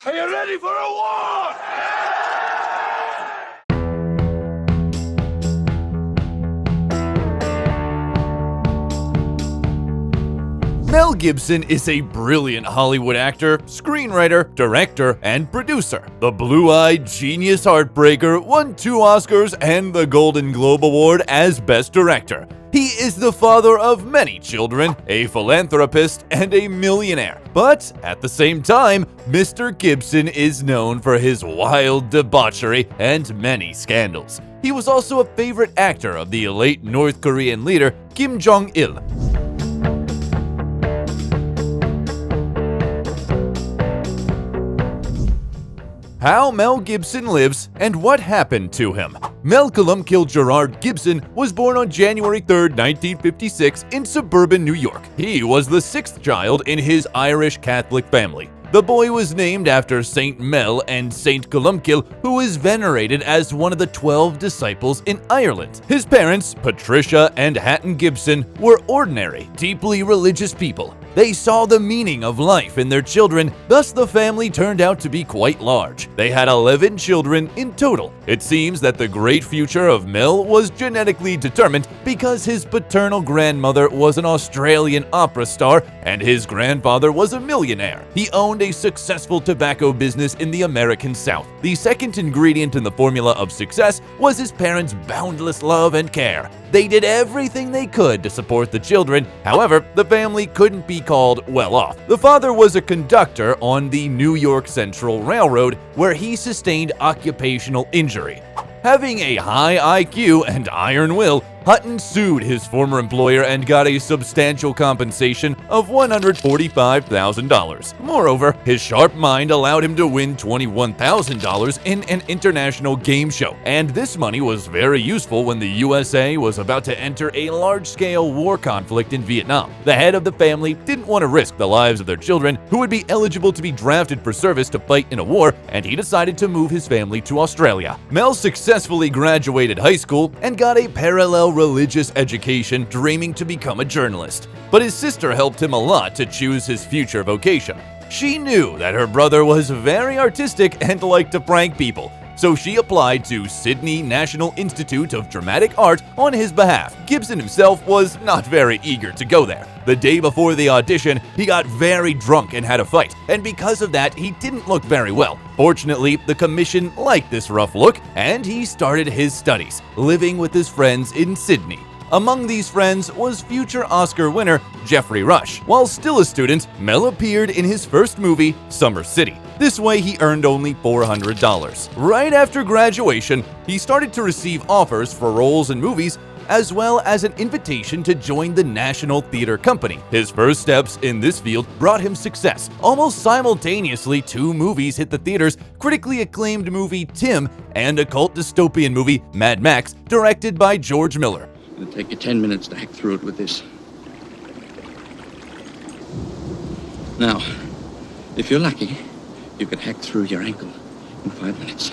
Are you ready for a war? Mel Gibson is a brilliant Hollywood actor, screenwriter, director, and producer. The blue-eyed genius heartbreaker won 2 Oscars and the Golden Globe Award as Best Director. He is the father of many children, a philanthropist, and a millionaire. But at the same time, Mr. Gibson is known for his wild debauchery and many scandals. He was also a favorite actor of the late North Korean leader Kim Jong-il. How Mel Gibson lives and what happened to him. Mel Gerard Gibson was born on January 3, 1956 in suburban New York. He was the 6th child in his Irish Catholic family. The boy was named after Saint Mel and Saint Columcille, who is venerated as one of the 12 disciples in Ireland. His parents, Patricia and Hatton Gibson, were ordinary, deeply religious people. They saw the meaning of life in their children, thus the family turned out to be quite large. They had 11 children in total. It seems that the great future of Mel was genetically determined because his paternal grandmother was an Australian opera star and his grandfather was a millionaire. He owned a successful tobacco business in the American South. The second ingredient in the formula of success was his parents' boundless love and care. They did everything they could to support the children. However, the family couldn't be called well off. The father was a conductor on the New York Central Railroad, where he sustained occupational injury. Having a high IQ and iron will, Hutton sued his former employer and got a substantial compensation of $145,000. Moreover, his sharp mind allowed him to win $21,000 in an international game show, and this money was very useful when the USA was about to enter a large-scale war conflict in Vietnam. The head of the family didn't want to risk the lives of their children, who would be eligible to be drafted for service to fight in a war, and he decided to move his family to Australia. Mel successfully graduated high school and got a parallel religious education, dreaming to become a journalist. But his sister helped him a lot to choose his future vocation. She knew that her brother was very artistic and liked to prank people, so she applied to Sydney National Institute of Dramatic Art on his behalf. Gibson himself was not very eager to go there. The day before the audition, he got very drunk and had a fight, and because of that, he didn't look very well. Fortunately, the commission liked this rough look, and he started his studies, living with his friends in Sydney. Among these friends was future Oscar winner Geoffrey Rush. While still a student, Mel appeared in his first movie, Summer City. This way, he earned only $400. Right after graduation, he started to receive offers for roles in movies, as well as an invitation to join the National Theatre Company. His first steps in this field brought him success. Almost simultaneously, 2 movies hit the theaters: critically acclaimed movie Tim and a cult dystopian movie Mad Max, directed by George Miller. It'll take you 10 minutes to hack through it with this. Now, if you're lucky, you can hack through your ankle in 5 minutes.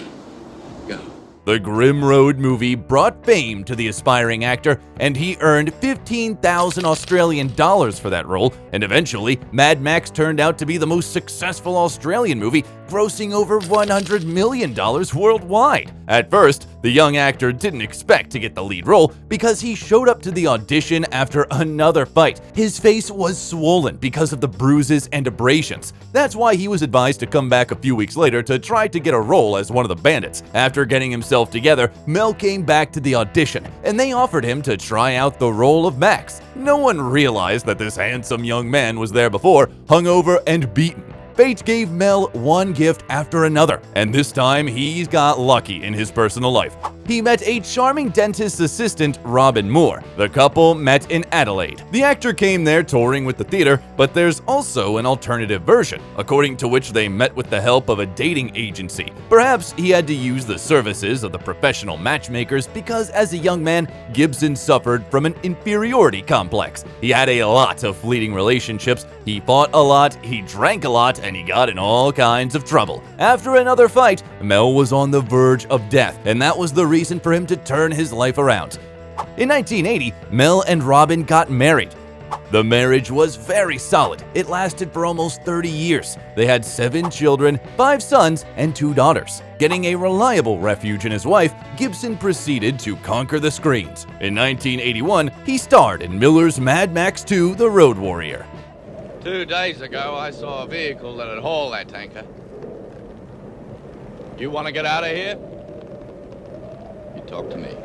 Go. The Grim Road movie brought fame to the aspiring actor, and he earned 15,000 Australian dollars for that role, and eventually, Mad Max turned out to be the most successful Australian movie, grossing over $100 million worldwide. At first, the young actor didn't expect to get the lead role because he showed up to the audition after another fight. His face was swollen because of the bruises and abrasions. That's why he was advised to come back a few weeks later to try to get a role as one of the bandits. After getting himself together, Mel came back to the audition, and they offered him to try out the role of Max. No one realized that this handsome young man was there before, hungover and beaten. Fate gave Mel one gift after another, and this time he got lucky in his personal life. He met a charming dentist's assistant, Robin Moore. The couple met in Adelaide. The actor came there touring with the theater, but there's also an alternative version, according to which they met with the help of a dating agency. Perhaps he had to use the services of the professional matchmakers because as a young man, Gibson suffered from an inferiority complex. He had a lot of fleeting relationships, he fought a lot, he drank a lot, and he got in all kinds of trouble. After another fight, Mel was on the verge of death, and that was the reason for him to turn his life around. In 1980, Mel and Robin got married. The marriage was very solid. It lasted for almost 30 years. They had 7 children, 5 sons, and 2 daughters. Getting a reliable refuge in his wife, Gibson proceeded to conquer the screens. In 1981, he starred in Miller's Mad Max 2: The Road Warrior. 2 days ago, I saw a vehicle that had hauled that tanker. You want to get out of here? You talk to me.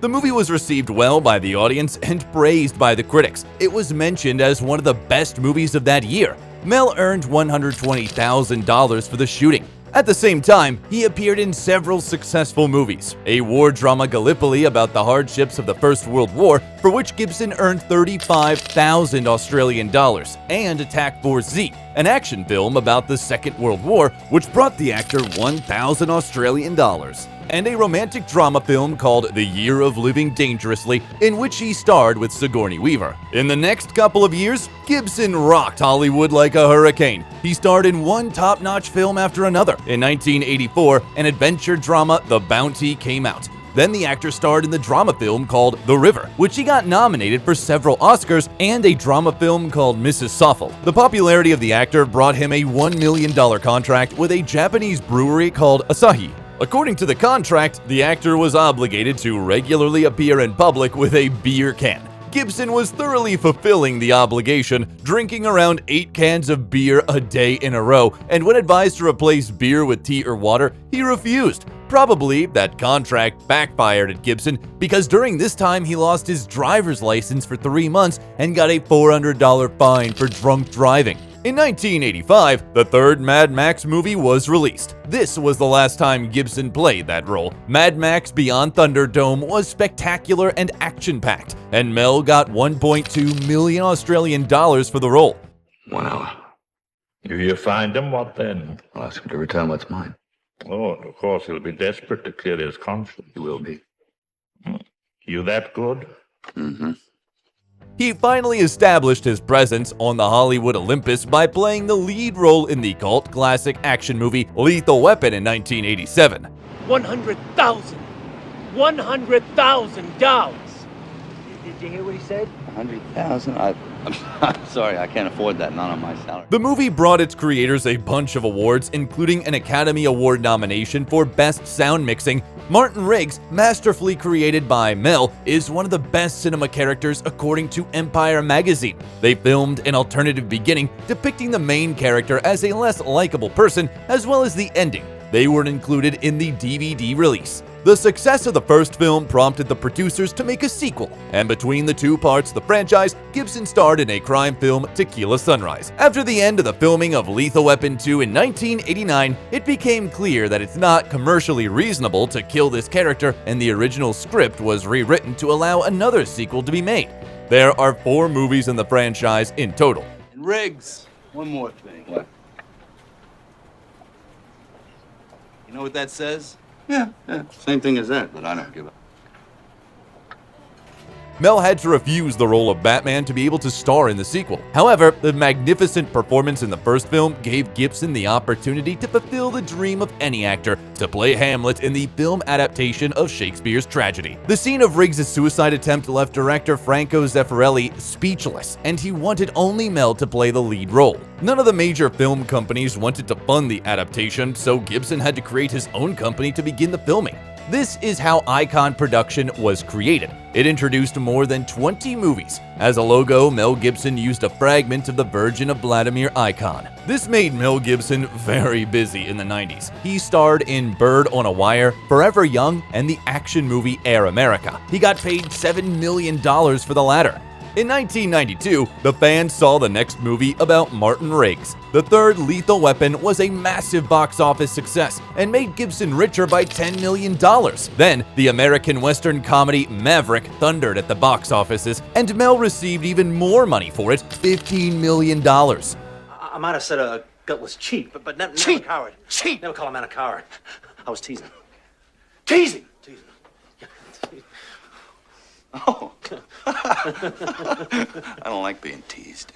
The movie was received well by the audience and praised by the critics. It was mentioned as one of the best movies of that year. Mel earned $120,000 for the shooting. At the same time, he appeared in several successful movies. A war drama Gallipoli about the hardships of the First World War, for which Gibson earned 35,000 Australian dollars, and Attack Force Z, an action film about the Second World War, which brought the actor 1,000 Australian dollars. And a romantic drama film called The Year of Living Dangerously, in which he starred with Sigourney Weaver. In the next couple of years, Gibson rocked Hollywood like a hurricane. He starred in one top-notch film after another. In 1984, an adventure drama, The Bounty, came out. Then the actor starred in the drama film called The River, which he got nominated for several Oscars, and a drama film called Mrs. Soffel. The popularity of the actor brought him a $1 million contract with a Japanese brewery called Asahi. According to the contract, the actor was obligated to regularly appear in public with a beer can. Gibson was thoroughly fulfilling the obligation, drinking around 8 cans of beer a day in a row, and when advised to replace beer with tea or water, he refused. Probably that contract backfired at Gibson because during this time he lost his driver's license for 3 months and got a $400 fine for drunk driving. In 1985, the third Mad Max movie was released. This was the last time Gibson played that role. Mad Max Beyond Thunderdome was spectacular and action-packed, and Mel got 1.2 million Australian dollars for the role. 1 hour. If you find him, what then? I'll ask him to return what's mine. Oh, and of course he'll be desperate to clear his conscience. He will be. You that good? Mm-hmm. He finally established his presence on the Hollywood Olympus by playing the lead role in the cult classic action movie Lethal Weapon in 1987. $100,000. $100,000. Did you hear what he said? 100,000? I'm sorry, I can't afford that. Not on my salary. The movie brought its creators a bunch of awards, including an Academy Award nomination for Best Sound Mixing. Martin Riggs, masterfully created by Mel, is one of the best cinema characters according to Empire magazine. They filmed an alternative beginning depicting the main character as a less likable person, as well as the ending. They weren't included in the DVD release. The success of the first film prompted the producers to make a sequel, and between the 2 parts of the franchise, Gibson starred in a crime film, Tequila Sunrise. After the end of the filming of Lethal Weapon 2 in 1989, it became clear that it's not commercially reasonable to kill this character, and the original script was rewritten to allow another sequel to be made. There are 4 movies in the franchise in total. And Riggs, one more thing. What? You know what that says? Yeah. Same thing as that, but I don't give a... Mel had to refuse the role of Batman to be able to star in the sequel. However, the magnificent performance in the first film gave Gibson the opportunity to fulfill the dream of any actor to play Hamlet in the film adaptation of Shakespeare's tragedy. The scene of Riggs' suicide attempt left director Franco Zeffirelli speechless, and he wanted only Mel to play the lead role. None of the major film companies wanted to fund the adaptation, so Gibson had to create his own company to begin the filming. This is how Icon Production was created. It introduced more than 20 movies. As a logo, Mel Gibson used a fragment of the Virgin of Vladimir icon. This made Mel Gibson very busy in the 90s. He starred in Bird on a Wire, Forever Young, and the action movie Air America. He got paid $7 million for the latter. In 1992, the fans saw the next movie about Martin Riggs. The third Lethal Weapon was a massive box office success and made Gibson richer by $10 million. Then, the American Western comedy Maverick thundered at the box offices, and Mel received even more money for it, $15 million. I might have said a gut was cheap, but never a coward. Cheap! Never call a man a coward. I was teasing. Teasing! Oh. I don't like being teased.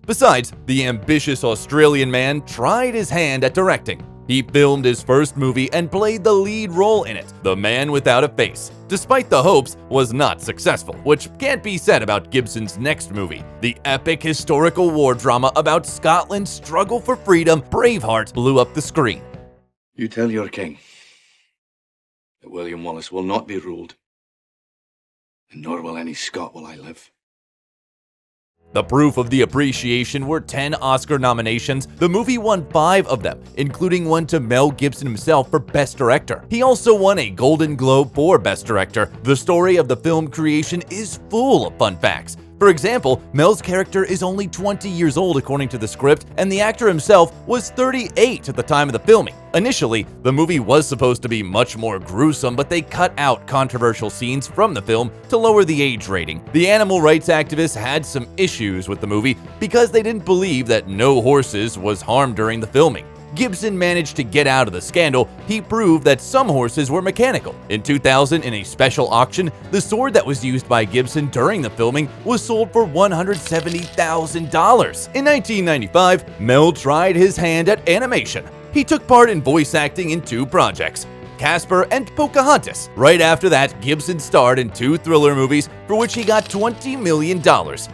Besides, the ambitious Australian man tried his hand at directing. He filmed his first movie and played the lead role in it, The Man Without a Face. Despite the hopes, was not successful, which can't be said about Gibson's next movie. The epic historical war drama about Scotland's struggle for freedom, Braveheart, blew up the screen. You tell your king that William Wallace will not be ruled, and nor will any Scot while I live. The proof of the appreciation were 10 Oscar nominations. The movie won 5 of them, including one to Mel Gibson himself for Best Director. He also won a Golden Globe for Best Director. The story of the film creation is full of fun facts. For example, Mel's character is only 20 years old according to the script, and the actor himself was 38 at the time of the filming. Initially, the movie was supposed to be much more gruesome, but they cut out controversial scenes from the film to lower the age rating. The animal rights activists had some issues with the movie because they didn't believe that no horses was harmed during the filming. Gibson managed to get out of the scandal. He proved that some horses were mechanical. In 2000, in a special auction, the sword that was used by Gibson during the filming was sold for $170,000. In 1995, Mel tried his hand at animation. He took part in voice acting in 2 projects, Casper and Pocahontas. Right after that, Gibson starred in 2 thriller movies for which he got $20 million,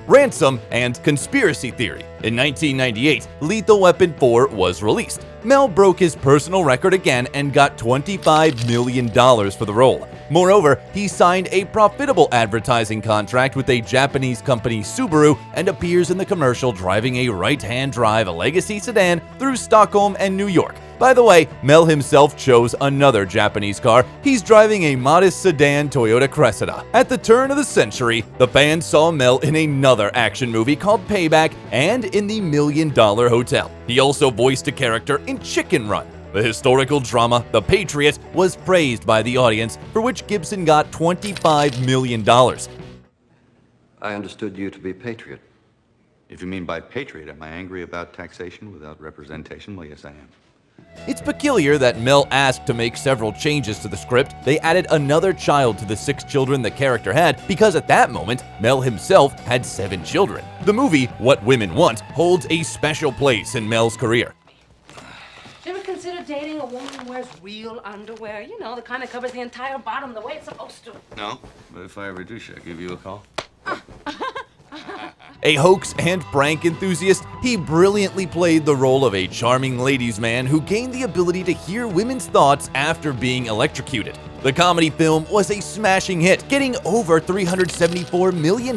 Ransom and Conspiracy Theory. In 1998, Lethal Weapon 4 was released. Mel broke his personal record again and got $25 million for the role. Moreover, he signed a profitable advertising contract with a Japanese company, Subaru, and appears in the commercial driving a right-hand drive Legacy sedan through Stockholm and New York. By the way, Mel himself chose another Japanese car. He's driving a modest sedan Toyota Cressida. At the turn of the century, the fans saw Mel in another action movie called Payback and in The $1 Million Hotel. He also voiced a character in Chicken Run. The historical drama, The Patriot, was praised by the audience, for which Gibson got $25 million. I understood you to be a patriot. If you mean by patriot, am I angry about taxation without representation? Well, yes, I am. It's peculiar that Mel asked to make several changes to the script. They added another child to the 6 children the character had because at that moment, Mel himself had 7 children. The movie, What Women Want, holds a special place in Mel's career. Do you ever consider dating a woman who wears real underwear? You know, the kind that covers the entire bottom the way it's supposed to. No, but if I ever do, should I give you a call? A hoax and prank enthusiast, he brilliantly played the role of a charming ladies' man who gained the ability to hear women's thoughts after being electrocuted. The comedy film was a smashing hit, getting over $374 million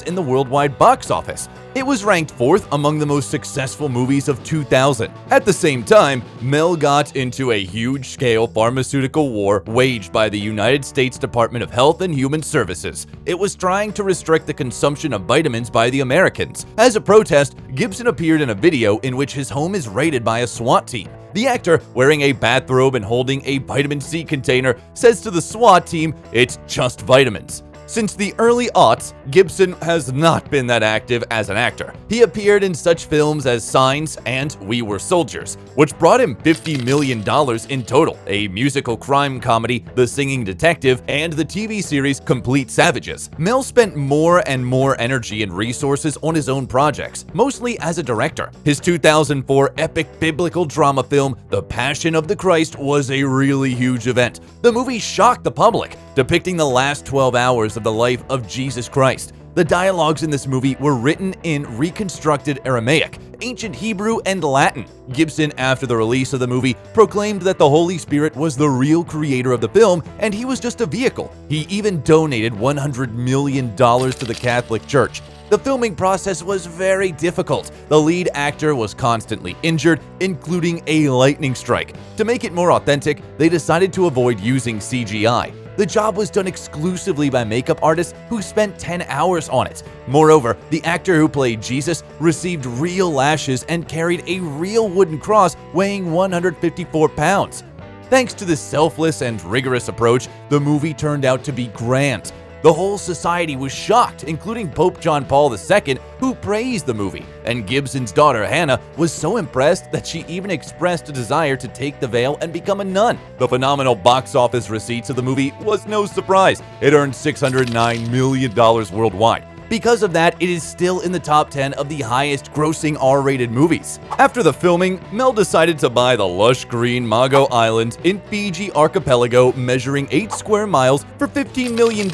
in the worldwide box office. It was ranked 4th among the most successful movies of 2000. At the same time, Mel got into a huge-scale pharmaceutical war waged by the United States Department of Health and Human Services. It was trying to restrict the consumption of vitamins by the Americans. As a protest, Gibson appeared in a video in which his home is raided by a SWAT team. The actor, wearing a bathrobe and holding a vitamin C container, says to the SWAT team, "It's just vitamins." Since the early aughts, Gibson has not been that active as an actor. He appeared in such films as Signs and We Were Soldiers, which brought him $50 million in total, a musical crime comedy, The Singing Detective, and the TV series Complete Savages. Mel spent more and more energy and resources on his own projects, mostly as a director. His 2004 epic biblical drama film, The Passion of the Christ, was a really huge event. The movie shocked the public, depicting the last 12 hours of the life of Jesus Christ. The dialogues in this movie were written in reconstructed Aramaic, ancient Hebrew, and Latin. Gibson, after the release of the movie, proclaimed that the Holy Spirit was the real creator of the film and he was just a vehicle. He even donated $100 million to the Catholic Church. The filming process was very difficult. The lead actor was constantly injured, including a lightning strike. To make it more authentic, they decided to avoid using CGI. The job was done exclusively by makeup artists who spent 10 hours on it. Moreover, the actor who played Jesus received real lashes and carried a real wooden cross weighing 154 pounds. Thanks to this selfless and rigorous approach, the movie turned out to be grand. The whole society was shocked, including Pope John Paul II, who praised the movie, and Gibson's daughter Hannah was so impressed that she even expressed a desire to take the veil and become a nun. The phenomenal box office receipts of the movie was no surprise. It earned $609 million worldwide. Because of that, it is still in the top 10 of the highest grossing R-rated movies. After the filming, Mel decided to buy the lush green Mago Island in Fiji archipelago measuring 8 square miles for $15 million.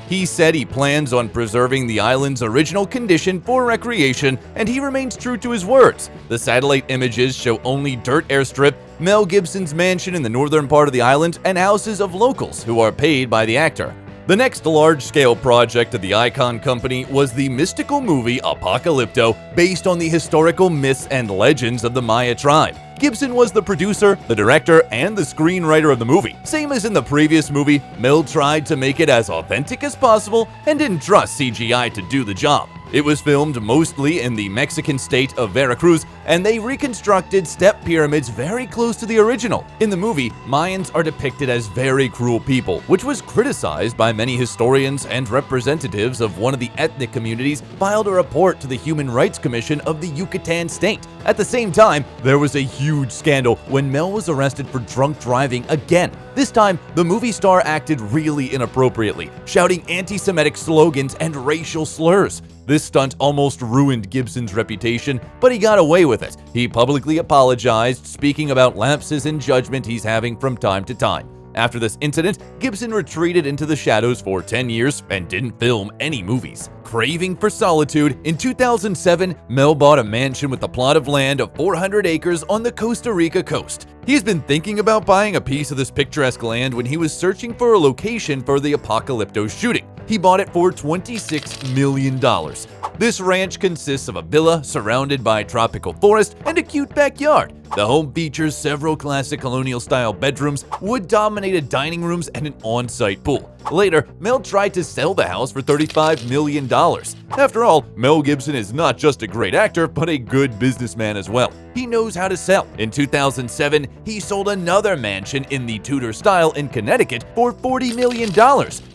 He said he plans on preserving the island's original condition for recreation, and he remains true to his words. The satellite images show only dirt airstrip, Mel Gibson's mansion in the northern part of the island, and houses of locals who are paid by the actor. The next large-scale project of the Icon Company was the mystical movie Apocalypto, based on the historical myths and legends of the Maya tribe. Gibson was the producer, the director, and the screenwriter of the movie. Same as in the previous movie, Mel tried to make it as authentic as possible and didn't trust CGI to do the job. It was filmed mostly in the Mexican state of Veracruz, and they reconstructed step pyramids very close to the original. In the movie, Mayans are depicted as very cruel people, which was criticized by many historians, and representatives of one of the ethnic communities filed a report to the Human Rights Commission of the Yucatan state. At the same time, there was a huge scandal when Mel was arrested for drunk driving again. This time, the movie star acted really inappropriately, shouting anti-Semitic slogans and racial slurs. This stunt almost ruined Gibson's reputation, but he got away with it. He publicly apologized, speaking about lapses in judgment he's having from time to time. After this incident, Gibson retreated into the shadows for 10 years and didn't film any movies. Craving for solitude, in 2007, Mel bought a mansion with a plot of land of 400 acres on the Costa Rica coast. He's been thinking about buying a piece of this picturesque land when he was searching for a location for the Apocalypto shooting. He bought it for $26 million. This ranch consists of a villa surrounded by tropical forest and a cute backyard. The home features several classic colonial-style bedrooms, wood-dominated dining rooms, and an on-site pool. Later, Mel tried to sell the house for $35 million. After all, Mel Gibson is not just a great actor, but a good businessman as well. He knows how to sell. In 2007, he sold another mansion in the Tudor style in Connecticut for $40 million,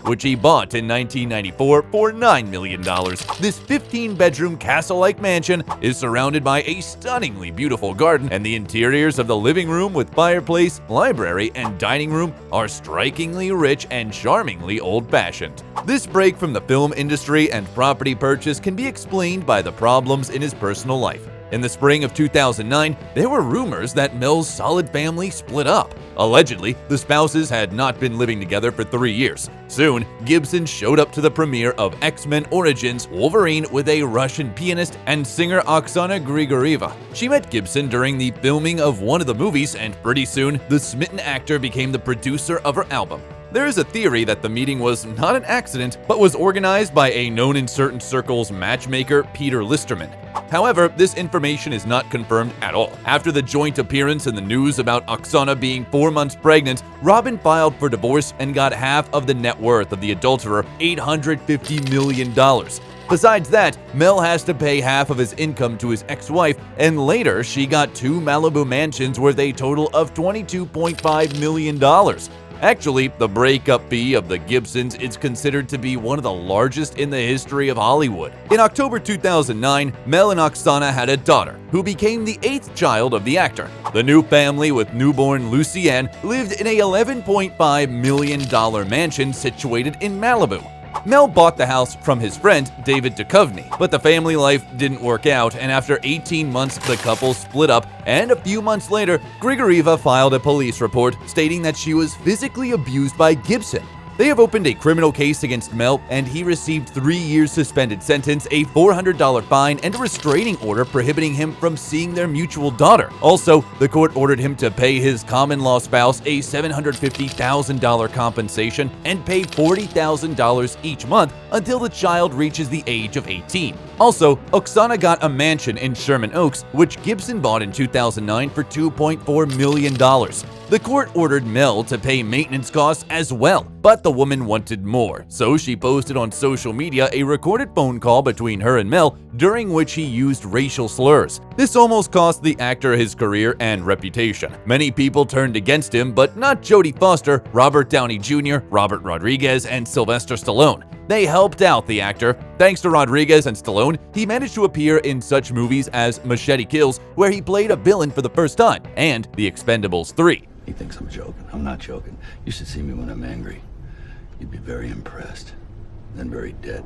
which he bought in 1994 for $9 million. This 15-bedroom castle-like mansion is surrounded by a stunningly beautiful garden, and the interiors of the living room with fireplace, library, and dining room are strikingly rich and charmingly old-fashioned. This break from the film industry and property purchase can be explained by the problems in his personal life. In the spring of 2009, there were rumors that Mel's solid family split up. Allegedly, the spouses had not been living together for 3 years. Soon, Gibson showed up to the premiere of X-Men Origins Wolverine with a Russian pianist and singer Oksana Grigorieva. She met Gibson during the filming of one of the movies, and pretty soon, the smitten actor became the producer of her album. There is a theory that the meeting was not an accident, but was organized by a known in certain circles matchmaker, Peter Listerman. However, this information is not confirmed at all. After the joint appearance in the news about Oksana being 4 months pregnant, Robin filed for divorce and got half of the net worth of the adulterer, $850 million. Besides that, Mel has to pay half of his income to his ex-wife, and later she got 2 Malibu mansions worth a total of $22.5 million. Actually, the breakup fee of the Gibsons is considered to be one of the largest in the history of Hollywood. In October 2009, Mel and Oksana had a daughter, who became the 8th child of the actor. The new family with newborn Lucienne lived in a $11.5 million mansion situated in Malibu. Mel bought the house from his friend, David Duchovny, but the family life didn't work out, and after 18 months, the couple split up, and a few months later, Grigorieva filed a police report stating that she was physically abused by Gibson. They have opened a criminal case against Mel, and he received 3 years suspended sentence, a $400 fine, and a restraining order prohibiting him from seeing their mutual daughter. Also, the court ordered him to pay his common-law spouse a $750,000 compensation and pay $40,000 each month until the child reaches the age of 18. Also, Oksana got a mansion in Sherman Oaks, which Gibson bought in 2009 for $2.4 million. The court ordered Mel to pay maintenance costs as well, but the woman wanted more, so she posted on social media a recorded phone call between her and Mel, during which he used racial slurs. This almost cost the actor his career and reputation. Many people turned against him, but not Jodie Foster, Robert Downey Jr., Robert Rodriguez, and Sylvester Stallone. They helped out the actor. Thanks to Rodriguez and Stallone, he managed to appear in such movies as Machete Kills, where he played a villain for the first time, and The Expendables 3. He thinks I'm joking. I'm not joking. You should see me when I'm angry. You'd be very impressed. Then very dead.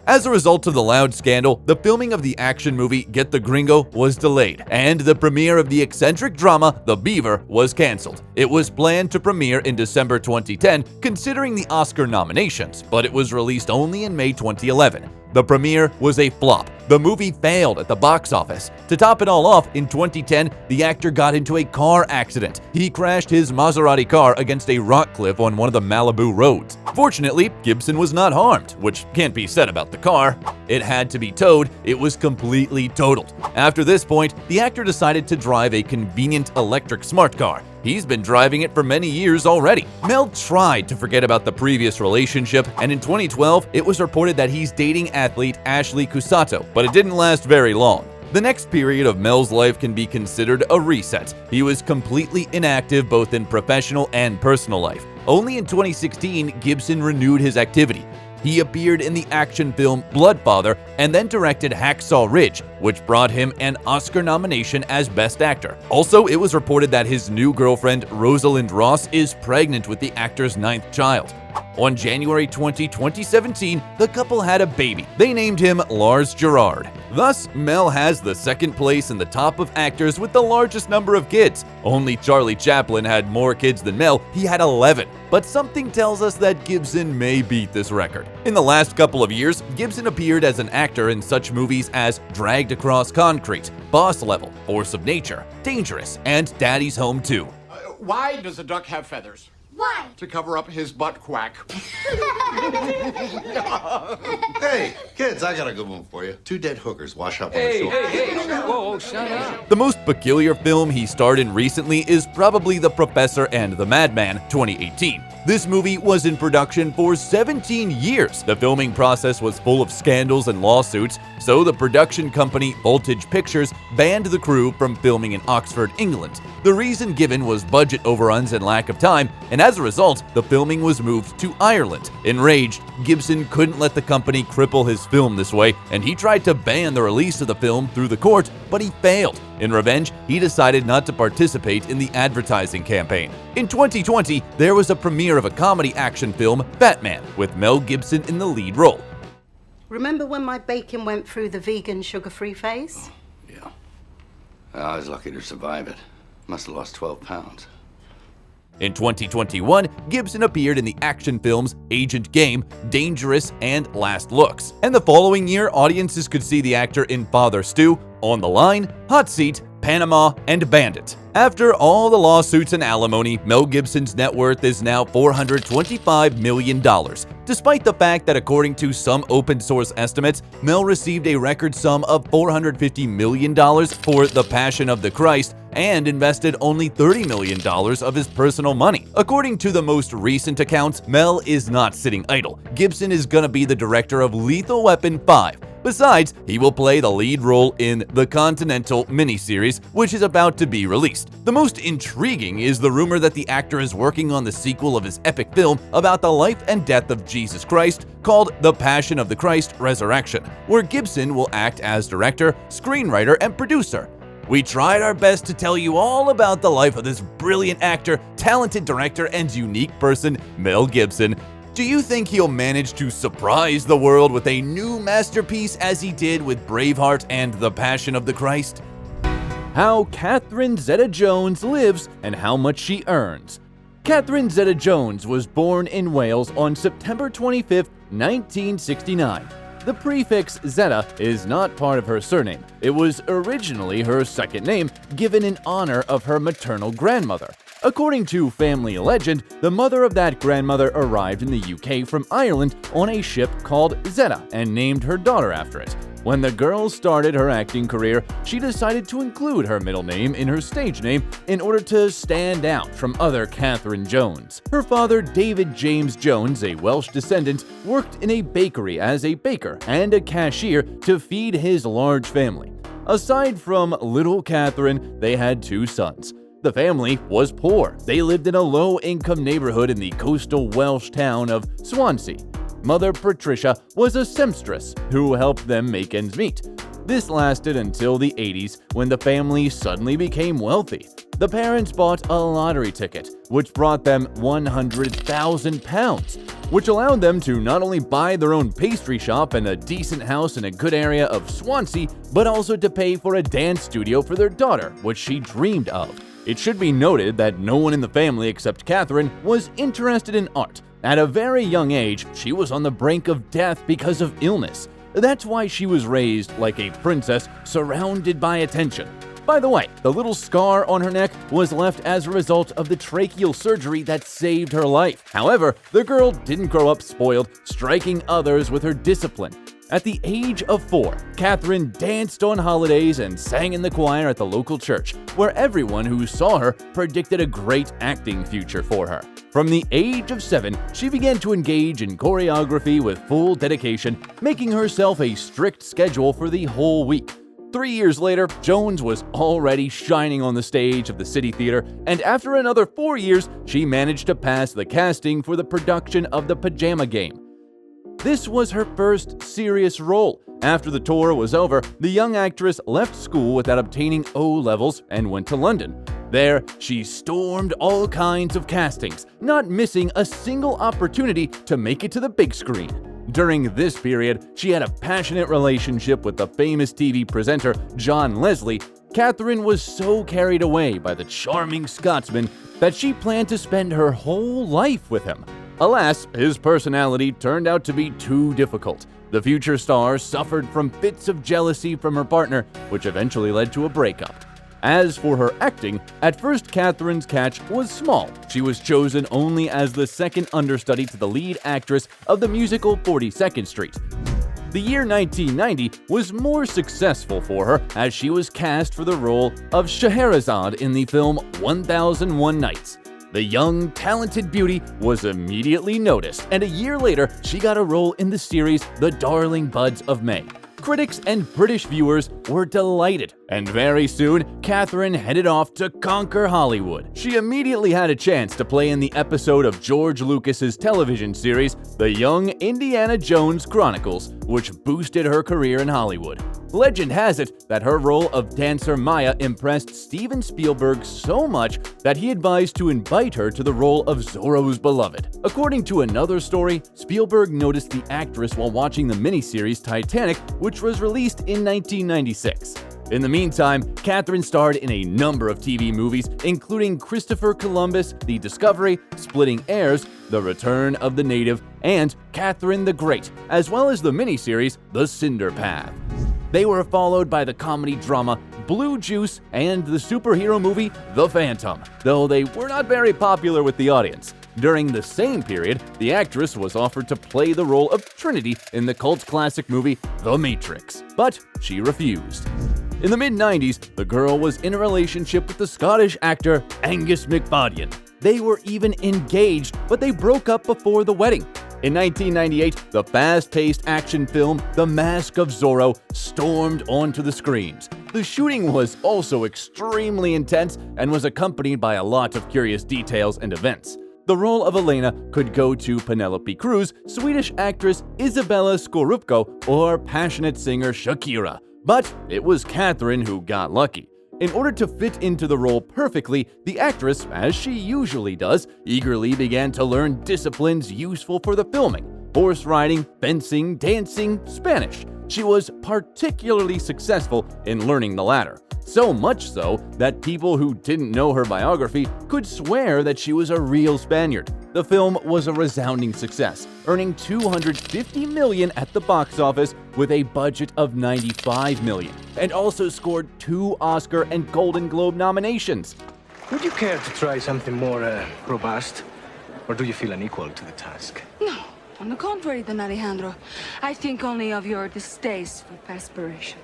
As a result of the loud scandal, the filming of the action movie Get the Gringo was delayed, and the premiere of the eccentric drama The Beaver was cancelled. It was planned to premiere in December 2010, considering the Oscar nominations, but it was released only in May 2011. The premiere was a flop. The movie failed at the box office. To top it all off, in 2010, the actor got into a car accident. He crashed his Maserati car against a rock cliff on one of the Malibu roads. Fortunately, Gibson was not harmed, which can't be said about the car. It had to be towed. It was completely totaled. After this point, the actor decided to drive a convenient electric smart car. He's been driving it for many years already. Mel tried to forget about the previous relationship, and in 2012, it was reported that he's dating athlete Ashley Cusato, but it didn't last very long. The next period of Mel's life can be considered a reset. He was completely inactive both in professional and personal life. Only in 2016, Gibson renewed his activity. He appeared in the action film Bloodfather and then directed Hacksaw Ridge, which brought him an Oscar nomination as Best Actor. Also, it was reported that his new girlfriend, Rosalind Ross, is pregnant with the actor's 9th child. On January 20, 2017, the couple had a baby. They named him Lars Gerard. Thus, Mel has the second place in the top of actors with the largest number of kids. Only Charlie Chaplin had more kids than Mel. He had 11. But something tells us that Gibson may beat this record. In the last couple of years, Gibson appeared as an actor in such movies as Dragged Across Concrete, Boss Level, Force of Nature, Dangerous, and Daddy's Home 2. Why does a duck have feathers? Why? To cover up his butt quack. Hey, kids, I got a good one for you. 2 dead hookers wash up on the shore. Hey, whoa, shut up. The most peculiar film he starred in recently is probably The Professor and the Madman, 2018. This movie was in production for 17 years. The filming process was full of scandals and lawsuits, so the production company Voltage Pictures banned the crew from filming in Oxford, England. The reason given was budget overruns and lack of time, and as a result, the filming was moved to Ireland. Enraged, Gibson couldn't let the company cripple his film this way, and he tried to ban the release of the film through the court, but he failed. In revenge, he decided not to participate in the advertising campaign. In 2020, there was a premiere of a comedy action film, Batman, with Mel Gibson in the lead role. Remember when my bacon went through the vegan sugar-free phase? Yeah. I was lucky to survive it. Must have lost 12 pounds. In 2021, Gibson appeared in the action films Agent Game, Dangerous, and Last Looks. And the following year, audiences could see the actor in Father Stu, On the Line, Hot Seat, Panama, and Bandit. After all the lawsuits and alimony, Mel Gibson's net worth is now $425 million. Despite the fact that according to some open source estimates, Mel received a record sum of $450 million for The Passion of the Christ and invested only $30 million of his personal money. According to the most recent accounts, Mel is not sitting idle. Gibson is gonna be the director of Lethal Weapon 5. Besides, he will play the lead role in the Continental miniseries, which is about to be released. The most intriguing is the rumor that the actor is working on the sequel of his epic film about the life and death of Jesus Christ called The Passion of the Christ Resurrection, where Gibson will act as director, screenwriter, and producer. We tried our best to tell you all about the life of this brilliant actor, talented director, and unique person, Mel Gibson. Do you think he'll manage to surprise the world with a new masterpiece as he did with Braveheart and The Passion of the Christ? How Catherine Zeta-Jones lives and how much she earns. Catherine Zeta-Jones was born in Wales on September 25, 1969. The prefix Zeta is not part of her surname. It was originally her second name, given in honor of her maternal grandmother. According to family legend, the mother of that grandmother arrived in the UK from Ireland on a ship called Zeta and named her daughter after it. When the girl started her acting career, she decided to include her middle name in her stage name in order to stand out from other Catherine Jones. Her father, David James Jones, a Welsh descendant, worked in a bakery as a baker and a cashier to feed his large family. Aside from little Catherine, they had 2 sons. The family was poor. They lived in a low-income neighborhood in the coastal Welsh town of Swansea. Mother Patricia was a seamstress who helped them make ends meet. This lasted until the 80s when the family suddenly became wealthy. The parents bought a lottery ticket, which brought them £100,000, which allowed them to not only buy their own pastry shop and a decent house in a good area of Swansea, but also to pay for a dance studio for their daughter, which she dreamed of. It should be noted that no one in the family except Catherine was interested in art. At a very young age, she was on the brink of death because of illness. That's why she was raised like a princess, surrounded by attention. By the way, the little scar on her neck was left as a result of the tracheal surgery that saved her life. However, the girl didn't grow up spoiled, striking others with her discipline. At the age of 4, Catherine danced on holidays and sang in the choir at the local church, where everyone who saw her predicted a great acting future for her. From the age of 7, she began to engage in choreography with full dedication, making herself a strict schedule for the whole week. 3 years later, Jones was already shining on the stage of the City Theater, and after another 4 years, she managed to pass the casting for the production of The Pajama Game. This was her first serious role. After the tour was over, the young actress left school without obtaining O levels and went to London. There, she stormed all kinds of castings, not missing a single opportunity to make it to the big screen. During this period, she had a passionate relationship with the famous TV presenter John Leslie. Catherine was so carried away by the charming Scotsman that she planned to spend her whole life with him. Alas, his personality turned out to be too difficult. The future star suffered from fits of jealousy from her partner, which eventually led to a breakup. As for her acting, at first Catherine's catch was small. She was chosen only as the second understudy to the lead actress of the musical 42nd Street. The year 1990 was more successful for her as she was cast for the role of Scheherazade in the film 1001 Nights. The young, talented beauty was immediately noticed, and a year later, she got a role in the series The Darling Buds of May. Critics and British viewers were delighted, and very soon, Catherine headed off to conquer Hollywood. She immediately had a chance to play in the episode of George Lucas's television series, The Young Indiana Jones Chronicles, which boosted her career in Hollywood. Legend has it that her role of dancer Maya impressed Steven Spielberg so much that he advised to invite her to the role of Zorro's beloved. According to another story, Spielberg noticed the actress while watching the miniseries Titanic, which was released in 1996. In the meantime, Catherine starred in a number of TV movies, including Christopher Columbus, The Discovery, Splitting Heirs, The Return of the Native, and Catherine the Great, as well as the miniseries The Cinder Path. They were followed by the comedy drama Blue Juice and the superhero movie The Phantom, though they were not very popular with the audience. During the same period, the actress was offered to play the role of Trinity in the cult classic movie The Matrix, but she refused. In the mid-90s, the girl was in a relationship with the Scottish actor Angus MacFadyen. They were even engaged, but they broke up before the wedding. In 1998, the fast-paced action film The Mask of Zorro stormed onto the screens. The shooting was also extremely intense and was accompanied by a lot of curious details and events. The role of Elena could go to Penelope Cruz, Swedish actress Isabella Scorupco, or passionate singer Shakira. But it was Catherine who got lucky. In order to fit into the role perfectly, the actress, as she usually does, eagerly began to learn disciplines useful for the filming: horse riding, fencing, dancing, Spanish. She was particularly successful in learning the latter. So much so that people who didn't know her biography could swear that she was a real Spaniard. The film was a resounding success, earning $250 million at the box office with a budget of $95 million, and also scored 2 Oscar and Golden Globe nominations. Would you care to try something more robust, or do you feel unequal to the task? No, on the contrary, Don Alejandro. I think only of your distaste for perspiration.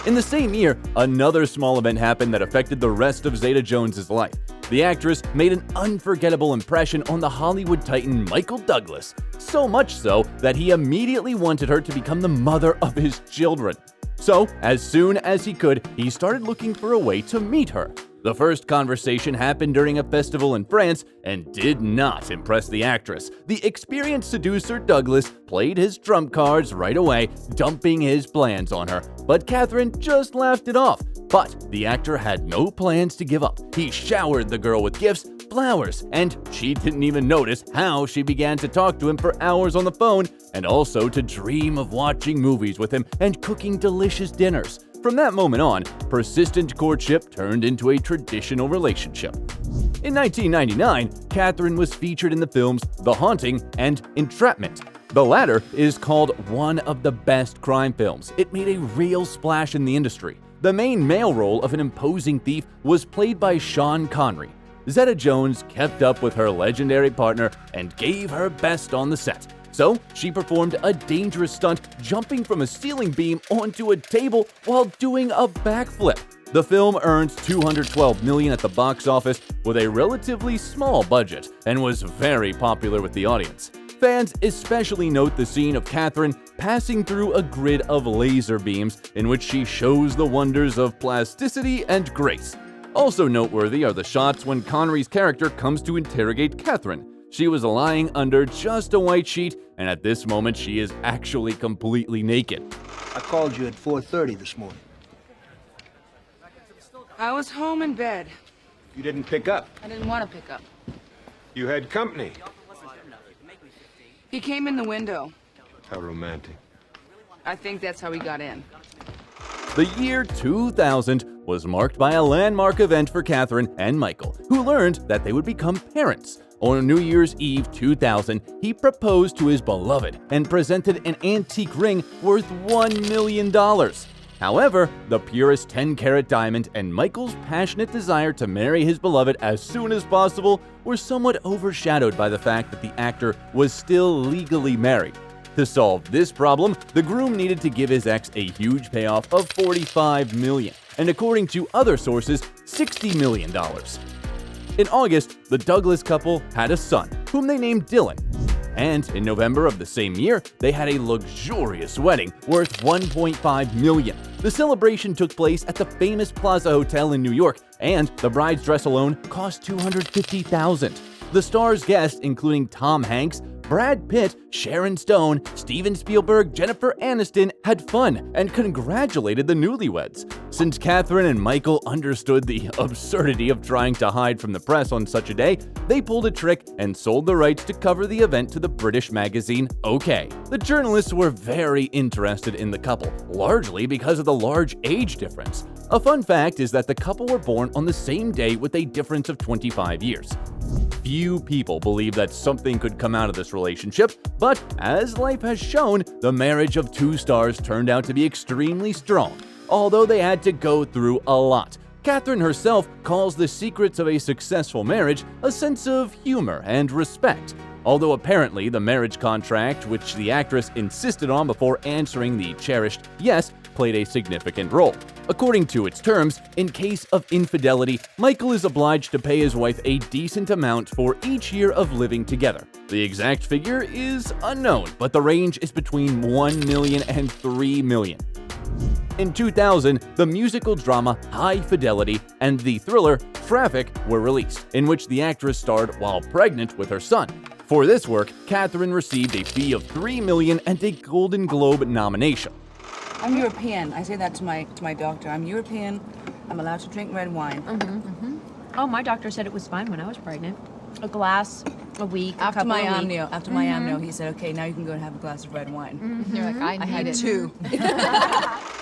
In the same year, another small event happened that affected the rest of Zeta-Jones' life. The actress made an unforgettable impression on the Hollywood titan Michael Douglas, so much so that he immediately wanted her to become the mother of his children. So, as soon as he could, he started looking for a way to meet her. The first conversation happened during a festival in France and did not impress the actress. The experienced seducer Douglas played his trump cards right away, dumping his plans on her, but Catherine just laughed it off. But the actor had no plans to give up. He showered the girl with gifts, flowers, and she didn't even notice how she began to talk to him for hours on the phone and also to dream of watching movies with him and cooking delicious dinners. From that moment on, persistent courtship turned into a traditional relationship. In 1999, Catherine was featured in the films The Haunting and Entrapment. The latter is called one of the best crime films. It made a real splash in the industry. The main male role of an imposing thief was played by Sean Connery. Zeta-Jones kept up with her legendary partner and gave her best on the set. So, she performed a dangerous stunt jumping from a ceiling beam onto a table while doing a backflip. The film earned $212 million at the box office with a relatively small budget and was very popular with the audience. Fans especially note the scene of Catherine passing through a grid of laser beams in which she shows the wonders of plasticity and grace. Also noteworthy are the shots when Connery's character comes to interrogate Catherine. She was lying under just a white sheet, and at this moment she is actually completely naked. I called you at 4:30 this morning. I was home in bed. You didn't pick up. I didn't want to pick up. You had company. He came in the window. How romantic. I think that's how he got in. The year 2000 was marked by a landmark event for Catherine and Michael, who learned that they would become parents. On New Year's Eve 2000, he proposed to his beloved and presented an antique ring worth $1 million. However, the purest 10-carat diamond and Michael's passionate desire to marry his beloved as soon as possible were somewhat overshadowed by the fact that the actor was still legally married. To solve this problem, the groom needed to give his ex a huge payoff of $45 million, and according to other sources, $60 million. In August, the Douglas couple had a son, whom they named Dylan. And in November of the same year, they had a luxurious wedding worth $1.5 million. The celebration took place at the famous Plaza Hotel in New York, and the bride's dress alone cost $250,000. The stars' guests, including Tom Hanks, Brad Pitt, Sharon Stone, Steven Spielberg, Jennifer Aniston, had fun and congratulated the newlyweds. Since Catherine and Michael understood the absurdity of trying to hide from the press on such a day, they pulled a trick and sold the rights to cover the event to the British magazine OK. The journalists were very interested in the couple, largely because of the large age difference. A fun fact is that the couple were born on the same day with a difference of 25 years. Few people believe that something could come out of this relationship, but as life has shown, the marriage of two stars turned out to be extremely strong, although they had to go through a lot. Catherine herself calls the secrets of a successful marriage a sense of humor and respect, although apparently the marriage contract, which the actress insisted on before answering the cherished yes, played a significant role. According to its terms, in case of infidelity, Michael is obliged to pay his wife a decent amount for each year of living together. The exact figure is unknown, but the range is between $1 million and $3 million. In 2000, the musical drama High Fidelity and the thriller Traffic were released, in which the actress starred while pregnant with her son. For this work, Catherine received a fee of $3 million and a Golden Globe nomination. I'm European. I say that to my doctor. I'm European. I'm allowed to drink red wine. Oh, my doctor said it was fine when I was pregnant. A glass a week, After my amnio. amnio, he said, "Okay, now you can go and have a glass of red wine." You're like, I had two.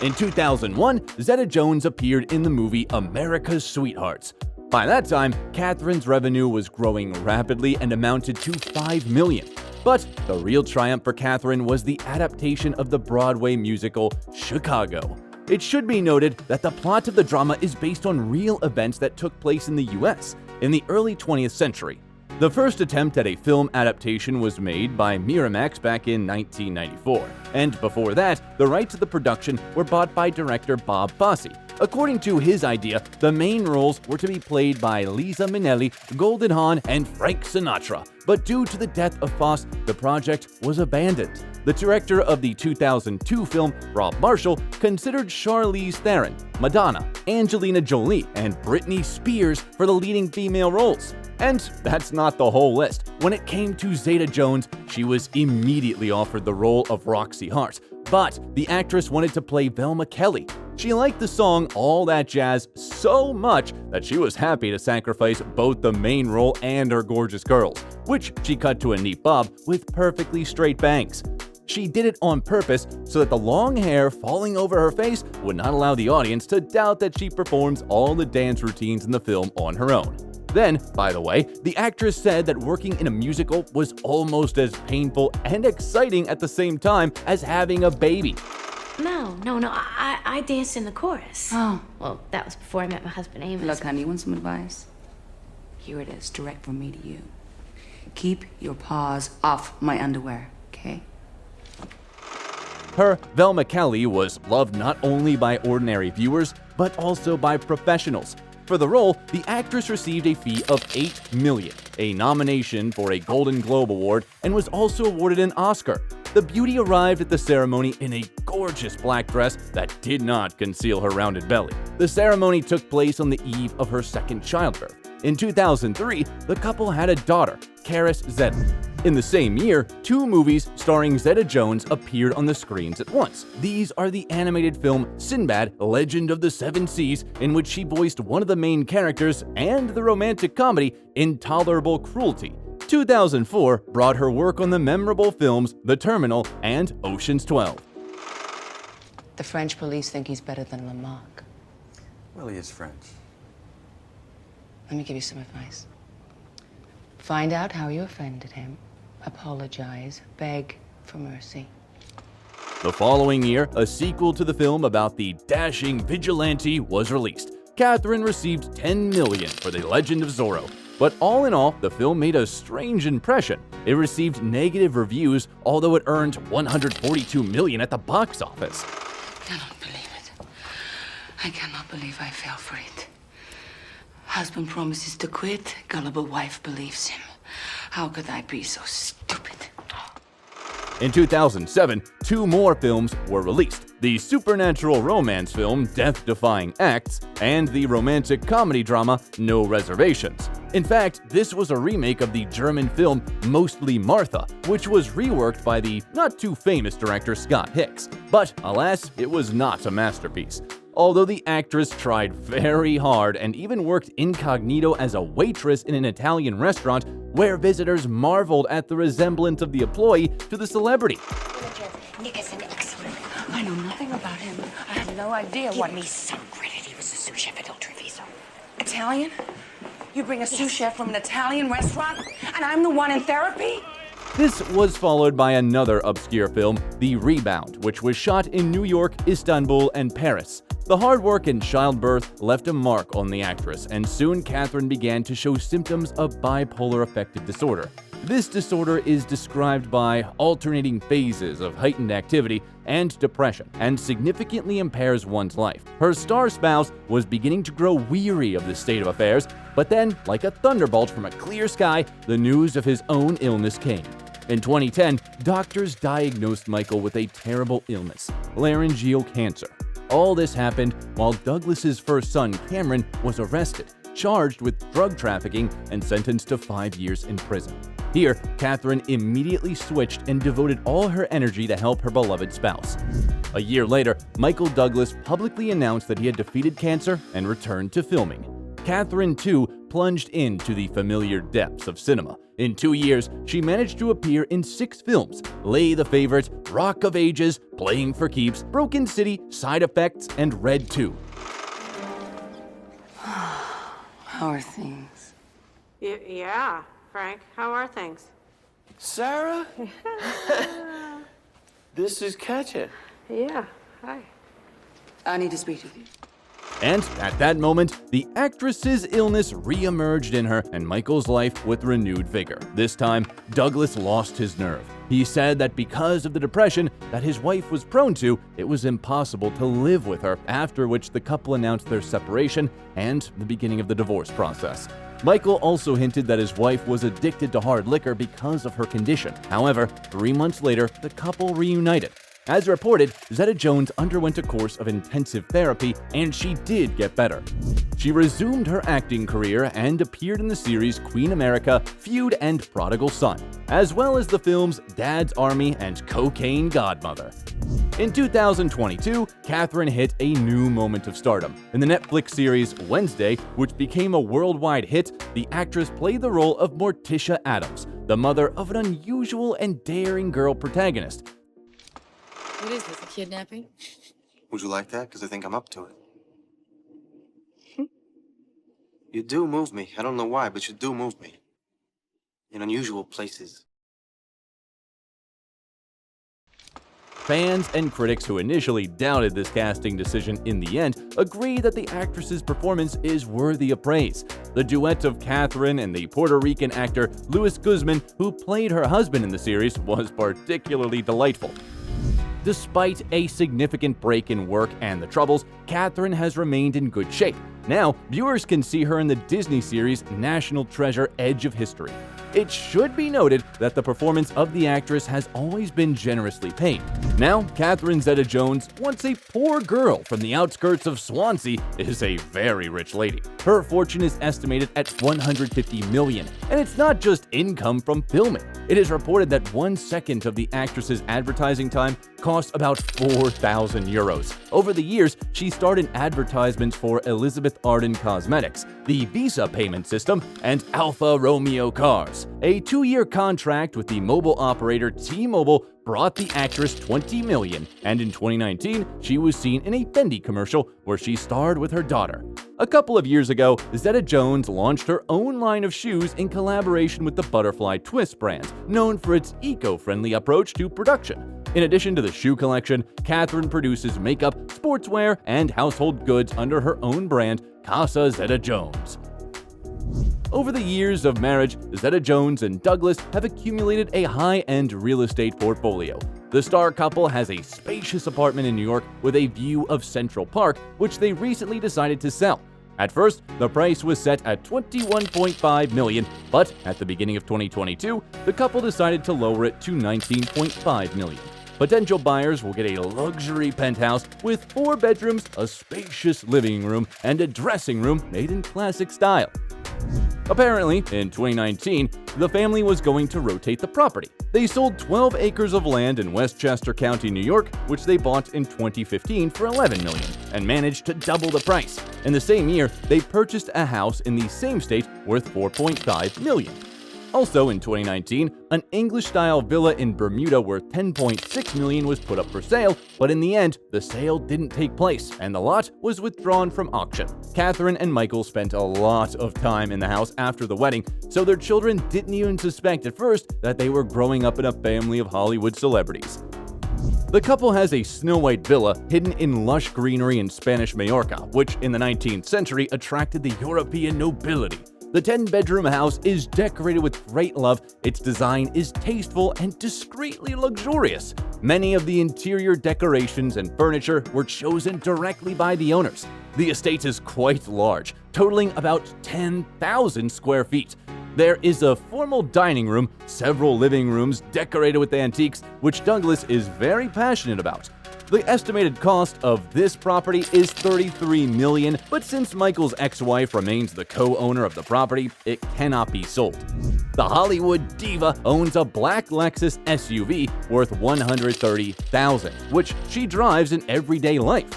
In 2001, Zeta-Jones appeared in the movie America's Sweethearts. By that time, Catherine's revenue was growing rapidly and amounted to $5 million. But the real triumph for Catherine was the adaptation of the Broadway musical Chicago. It should be noted that the plot of the drama is based on real events that took place in the US in the early 20th century. The first attempt at a film adaptation was made by Miramax back in 1994, and before that, the rights of the production were bought by director Bob Fosse. According to his idea, the main roles were to be played by Liza Minnelli, Golden Hawn, and Frank Sinatra, but due to the death of Fosse, the project was abandoned. The director of the 2002 film, Rob Marshall, considered Charlize Theron, Madonna, Angelina Jolie, and Britney Spears for the leading female roles. And that's not the whole list. When it came to Zeta-Jones, she was immediately offered the role of Roxy Hart, but the actress wanted to play Velma Kelly. She liked the song All That Jazz so much that she was happy to sacrifice both the main role and her gorgeous curls, which she cut to a neat bob with perfectly straight bangs. She did it on purpose so that the long hair falling over her face would not allow the audience to doubt that she performs all the dance routines in the film on her own. Then, by the way, the actress said that working in a musical was almost as painful and exciting at the same time as having a baby. No. I danced in the chorus. Oh. Well, that was before I met my husband, Amos. Look, honey, you want some advice? Here it is, direct from me to you. Keep your paws off my underwear, okay? Her Velma Kelly was loved not only by ordinary viewers, but also by professionals. For the role, the actress received a fee of $8 million, a nomination for a Golden Globe Award, and was also awarded an Oscar. The beauty arrived at the ceremony in a gorgeous black dress that did not conceal her rounded belly. The ceremony took place on the eve of her second childbirth. In 2003, the couple had a daughter, Catherine Zeta. In the same year, 2 movies starring Zeta-Jones appeared on the screens at once. These are the animated film Sinbad, Legend of the Seven Seas, in which she voiced one of the main characters, and the romantic comedy Intolerable Cruelty. 2004 brought her work on the memorable films The Terminal and Ocean's 12. The French police think he's better than Lamarck. Well, he is French. Let me give you some advice. Find out how you offended him. Apologize. Beg for mercy. The following year, a sequel to the film about the dashing vigilante was released. Catherine received $10 million for The Legend of Zorro. But all in all, the film made a strange impression. It received negative reviews, although it earned $142 million at the box office. I cannot believe it. I cannot believe I fell for it. Husband promises to quit, gullible wife believes him. How could I be so stupid? In 2007, 2 more films were released. The supernatural romance film Death Defying Acts and the romantic comedy drama No Reservations. In fact, this was a remake of the German film Mostly Martha, which was reworked by the not-too-famous director Scott Hicks. But alas, it was not a masterpiece. Although the actress tried very hard and even worked incognito as a waitress in an Italian restaurant where visitors marveled at the resemblance of the employee to the celebrity. Nick is an excellent. I know nothing about him. I have no idea what... Give me some credit. He was a sous chef at Il Treviso. Italian? You bring a sous chef from an Italian restaurant, and I'm the one in therapy? This was followed by another obscure film, The Rebound, which was shot in New York, Istanbul, and Paris. The hard work and childbirth left a mark on the actress, and soon Catherine began to show symptoms of bipolar affective disorder. This disorder is described by alternating phases of heightened activity and depression, and significantly impairs one's life. Her star spouse was beginning to grow weary of this state of affairs, but then, like a thunderbolt from a clear sky, the news of his own illness came. In 2010, doctors diagnosed Michael with a terrible illness, laryngeal cancer. All this happened while Douglas's first son, Cameron, was arrested, charged with drug trafficking, and sentenced to 5 years in prison. Here, Catherine immediately switched and devoted all her energy to help her beloved spouse. A year later, Michael Douglas publicly announced that he had defeated cancer and returned to filming. Catherine, too, plunged into the familiar depths of cinema. In 2 years, she managed to appear in 6 films: Lay the Favorite, Rock of Ages, Playing for Keeps, Broken City, Side Effects, and Red 2. How are things? Yeah, Frank. How are things? Sarah? This is Katya. Yeah, hi. I need to speak with you. And at that moment, the actress's illness re-emerged in her and Michael's life with renewed vigor. This time, Douglas lost his nerve. He said that because of the depression that his wife was prone to, it was impossible to live with her, after which the couple announced their separation and the beginning of the divorce process. Michael also hinted that his wife was addicted to hard liquor because of her condition. However, 3 months later, the couple reunited. As reported, Zeta-Jones underwent a course of intensive therapy, and she did get better. She resumed her acting career and appeared in the series Queen America, Feud, and Prodigal Son, as well as the films Dad's Army and Cocaine Godmother. In 2022, Catherine hit a new moment of stardom. In the Netflix series Wednesday, which became a worldwide hit, the actress played the role of Morticia Addams, the mother of an unusual and daring girl protagonist. What is this, a kidnapping? Would you like that? Because I think I'm up to it. You do move me. I don't know why, but you do move me. In unusual places. Fans and critics who initially doubted this casting decision in the end agree that the actress's performance is worthy of praise. The duet of Catherine and the Puerto Rican actor Luis Guzman, who played her husband in the series, was particularly delightful. Despite a significant break in work and the troubles, Catherine has remained in good shape. Now, viewers can see her in the Disney series National Treasure: Edge of History. It should be noted that the performance of the actress has always been generously paid. Now, Catherine Zeta-Jones, once a poor girl from the outskirts of Swansea, is a very rich lady. Her fortune is estimated at $150 million, and it's not just income from filming. It is reported that 1 second of the actress's advertising time costs about 4,000 euros. Over the years, she starred in advertisements for Elizabeth Arden Cosmetics, the Visa payment system, and Alfa Romeo cars. A 2-year contract with the mobile operator T-Mobile brought the actress $20 million, and in 2019, she was seen in a Fendi commercial where she starred with her daughter. A couple of years ago, Zeta-Jones launched her own line of shoes in collaboration with the Butterfly Twist brand, known for its eco-friendly approach to production. In addition to the shoe collection, Catherine produces makeup, sportswear, and household goods under her own brand, Casa Zeta-Jones. Over the years of marriage, Zeta-Jones and Douglas have accumulated a high-end real estate portfolio. The star couple has a spacious apartment in New York with a view of Central Park, which they recently decided to sell. At first, the price was set at $21.5 million, but at the beginning of 2022, the couple decided to lower it to $19.5 million. Potential buyers will get a luxury penthouse with 4 bedrooms, a spacious living room, and a dressing room made in classic style. Apparently, in 2019, the family was going to rotate the property. They sold 12 acres of land in Westchester County, New York, which they bought in 2015 for $11 million, and managed to double the price. In the same year, they purchased a house in the same state worth $4.5 million. Also in 2019, an English-style villa in Bermuda worth $10.6 million was put up for sale, but in the end, the sale didn't take place, and the lot was withdrawn from auction. Catherine and Michael spent a lot of time in the house after the wedding, so their children didn't even suspect at first that they were growing up in a family of Hollywood celebrities. The couple has a snow-white villa hidden in lush greenery in Spanish Majorca, which in the 19th century attracted the European nobility. The 10-bedroom house is decorated with great love, its design is tasteful and discreetly luxurious. Many of the interior decorations and furniture were chosen directly by the owners. The estate is quite large, totaling about 10,000 square feet. There is a formal dining room, several living rooms decorated with antiques, which Douglas is very passionate about. The estimated cost of this property is $33 million, but since Michael's ex-wife remains the co-owner of the property, it cannot be sold. The Hollywood diva owns a black Lexus SUV worth $130,000, which she drives in everyday life.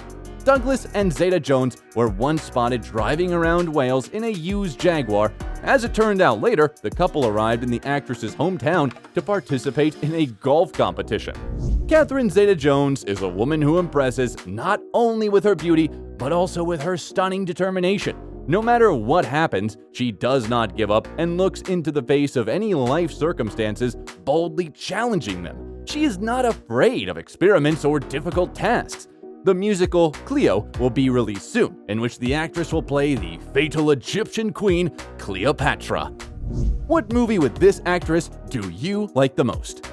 Douglas and Zeta-Jones were once spotted driving around Wales in a used Jaguar. As it turned out later, the couple arrived in the actress's hometown to participate in a golf competition. Catherine Zeta-Jones is a woman who impresses not only with her beauty, but also with her stunning determination. No matter what happens, she does not give up and looks into the face of any life circumstances, boldly challenging them. She is not afraid of experiments or difficult tasks. The musical Cleo will be released soon, in which the actress will play the fatal Egyptian queen, Cleopatra. What movie with this actress do you like the most?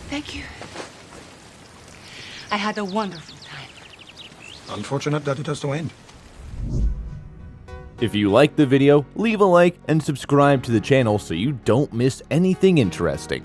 Thank you. I had a wonderful time. Unfortunate that it has to end. If you liked the video, leave a like and subscribe to the channel so you don't miss anything interesting.